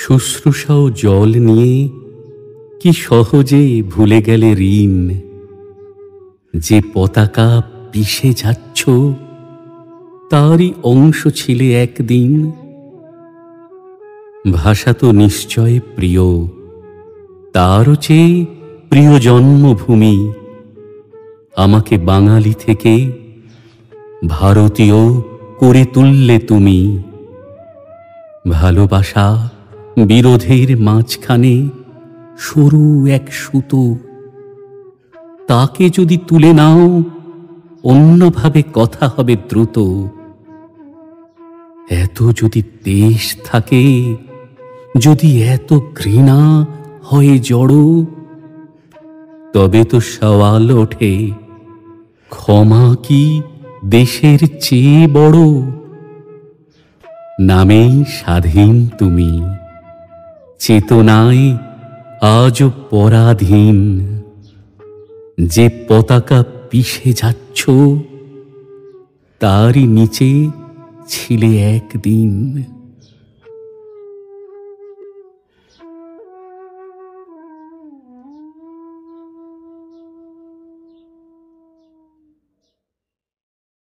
শুশ্রূষা ও জল নিয়ে কি সহজে ভুলে গেলে ঋণ। যে পতাকা পিষে যাচ্ছ তারই অংশ ছিলে একদিন। ভাষা তো নিশ্চয় প্রিয়, তারও চেয়ে প্রিয় জন্মভূমি। আমাকে বাঙালি থেকে ভারতীয় করে তুললে তুমি। ভালোবাসা বিরোধের মাঝখানে সরু এক সুতো, তাকে যদি তুলে নাও অন্যভাবে কথা হবে দ্রুত। এত যদি দেশ থাকে, যদি এত ঘৃণা হয় জড়ো, তবে তো সওয়াল ওঠে ক্ষমা কি দেশের চেয়ে বড়। নামেই স্বাধীন তুমি, চেতনায় আজও পরাধীন। যে পতাকা পিষে যাচ্ছ তারই নিচে ছিলে একদিন।